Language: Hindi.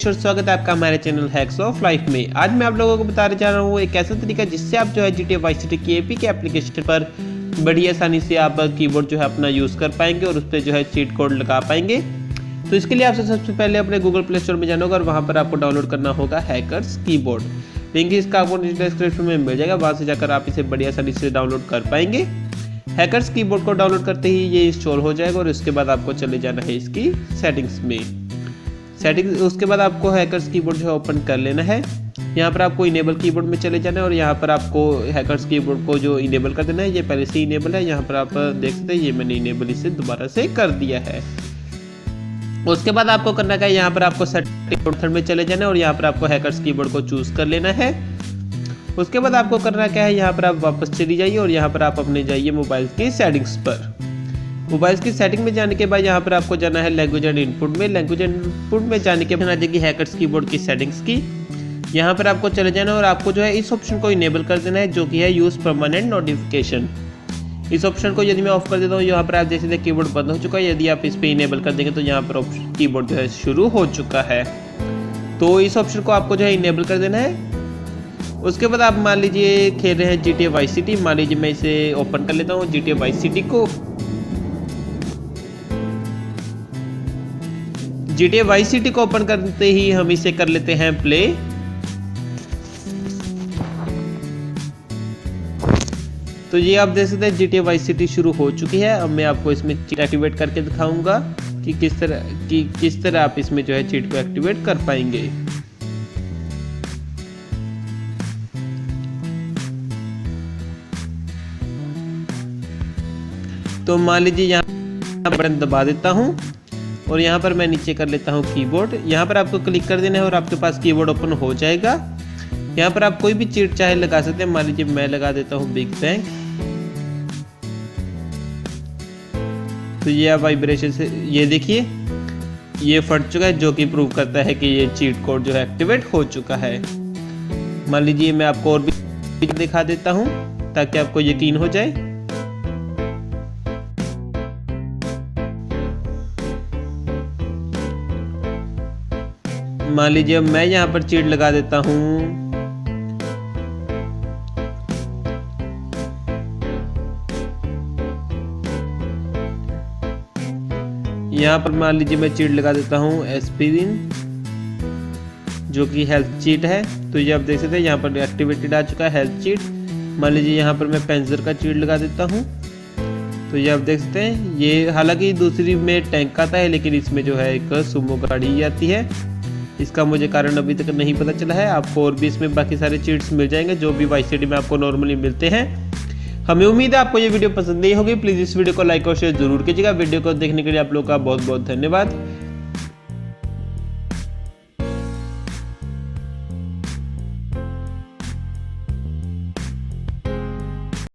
और स्वागत है आपका हमारे चैनल हैक्स ऑफ लाइफ में। आज मैं आप लोगों को बताने जा रहा हूँ एक ऐसा तरीका जिससे आप जो है GTA वाइस सिटी की एपीके एप्लीकेशन पर बड़ी आसानी से आप कीबोर्ड जो है अपना यूज़ कर पाएंगे और उस पर जो है चीट कोड लगा पाएंगे। तो इसके लिए आपसे सबसे पहले अपने गूगल प्ले स्टोर में जाना होगा और वहाँ पर आपको डाउनलोड करना होगा हैकर्स कीबोर्ड। लिंक इसका आपको डिस्क्रिप्शन में मिल जाएगा, वहाँ से जाकर आप इसे बड़ी आसानी से डाउनलोड कर पाएंगे। हैकर्स कीबोर्ड को डाउनलोड करते ही ये इंस्टॉल हो जाएगा और उसके बाद आपको चले जाना है इसकी सेटिंग्स में। उसके बाद आपको हैकर्स कीबोर्ड जो है ओपन कर लेना है। यहाँ पर आपको इनेबल कीबोर्ड में चले जाना है और यहाँ पर आपको हैकर्स कीबोर्ड को जो इनेबल कर देना है। ये पहले से इनेबल है, यहाँ पर आप देख सकते हैं ये मैंने इनेबल इसे दोबारा से कर दिया है। उसके बाद आपको करना क्या है, यहाँ पर आपको सेटिंग मेथड में चले जाना है और यहाँ पर आपको हैकर्स कीबोर्ड को चूज कर लेना है। उसके बाद आपको करना क्या है, यहाँ पर आप वापस चली जाइए और यहाँ पर आप अपने जाइए मोबाइल की सेटिंग्स पर। मोबाइल की सेटिंग में जाने के बाद यहाँ पर आपको जाना है लैंग्वेज एंड इनपुट में। लैंग्वेज एंड इनपुट में जाने के बाद आ जाएगी हैकर्स कीबोर्ड की सेटिंग्स की। यहाँ पर आपको चले जाना और आपको जो है इस ऑप्शन को इनेबल कर देना है जो कि है यूज परमानेंट नोटिफिकेशन। इस ऑप्शन को यदि मैं ऑफ कर देता हूँ, यहाँ पर आप देख सकते हैं कीबोर्ड बंद हो चुका है। यदि आप इस पर इनेबल कर देंगे तो यहाँ पर कीबोर्ड जो है शुरू हो चुका है। तो इस ऑप्शन को आपको जो है इनेबल कर देना है। उसके बाद आप मान लीजिए खेल रहे हैं GTA वाइस सिटी। मान लीजिए मैं इसे ओपन कर लेता हूँ GTA वाइस सिटी को। GTA वाइस सिटी को ओपन करते ही हम इसे कर लेते हैं प्ले। तो ये आप देख सकते हैं GTA वाइस सिटी शुरू हो चुकी है। अब मैं आपको इसमें चीट एक्टिवेट करके दिखाऊंगा कि किस तरह आप इसमें जो है चीट को एक्टिवेट कर पाएंगे। तो मान लीजिए यहाँ बटन दबा देता हूँ और यहाँ पर मैं नीचे कर लेता हूँ कीबोर्ड। यहाँ पर आपको क्लिक कर देना है और आपके पास कीबोर्ड ओपन हो जाएगा। यहाँ पर आप कोई भी चीट चाहे लगा सकते हैं। मान लीजिए मैं लगा देता हूँ बिग बैंग। तो ये आप वाइब्रेशन से ये देखिए ये फट चुका है, जो कि प्रूव करता है कि ये चीट कोड जो है एक्टिवेट हो चुका है। मान लीजिए मैं आपको और भी दिखा देता हूँ ताकि आपको यकीन हो जाए। मान लीजिए मैं यहाँ पर चीट लगा देता हूँ। यहाँ पर मान लीजिए मैं चीट लगा देता हूँ एस्पिरिन, जो कि हेल्थ चीट है। तो ये आप देख सकते हैं यहाँ पर एक्टिवेटेड आ चुका है हेल्थ चीट। मान लीजिए यहाँ पर मैं पेंजर का चीट लगा देता हूँ। तो ये आप देख सकते हैं ये हालांकि दूसरी में टैंक आता है, लेकिन इसमें जो है एक सुमो गाड़ी आती है। इसका मुझे कारण अभी तक नहीं पता चला है। आपको और भी इसमें बाकी सारे चीट्स मिल जाएंगे जो भी वाइस सिटी में आपको नॉर्मली मिलते हैं। हमें उम्मीद है आपको ये वीडियो पसंद नहीं होगी। प्लीज़ इस वीडियो को लाइक और शेयर जरूर कीजिएगा। वीडियो को देखने के लिए आप लोगों का बहुत बहुत धन्यवाद।